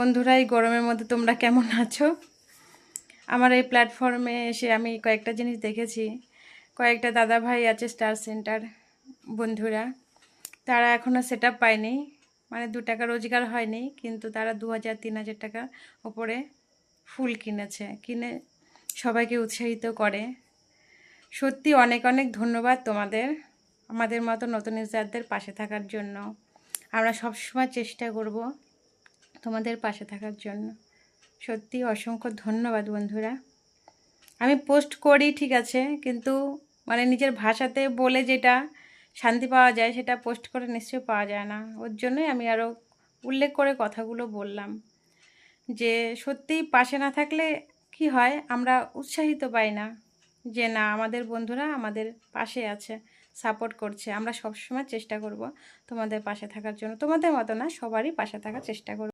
বন্ধুরা, এই গরমের মধ্যে তোমরা কেমন আছো? আমার এই প্ল্যাটফর্মে এসে আমি কয়েকটা জিনিস দেখেছি। কয়েকটা দাদা ভাই আছে স্টার সেন্টার বন্ধুরা, তারা এখনও সেট আপ পায়নি, মানে 2 টাকা রোজগার হয়নি, কিন্তু তারা 2000-3000 টাকা ওপরে ফুল কিনে সবাইকে উৎসাহিত করে। সত্যি অনেক অনেক ধন্যবাদ তোমাদের, আমাদের মতো নতুন ইউজারদের পাশে থাকার জন্য। আমরা সবসময় চেষ্টা করব তোমাদের পাশে থাকার জন্য। সত্যি অসংখ্য ধন্যবাদ বন্ধুরা। আমি পোস্ট করি ঠিক আছে, কিন্তু মানে নিজের ভাষাতে বলে যেটা শান্তি পাওয়া যায় সেটা পোস্ট করে নিশ্চয়ই পাওয়া যায় না। ওর জন্যই আমি আরও উল্লেখ করে কথাগুলো বললাম যে সত্যিই পাশে না থাকলে কি হয়, আমরা উৎসাহিত পাই না যে না, আমাদের বন্ধুরা আমাদের পাশে আছে, সাপোর্ট করছে। আমরা সবসময় চেষ্টা করব তোমাদের পাশে থাকার জন্য, তোমাদের মতো না, সবারই পাশে থাকার চেষ্টা করব।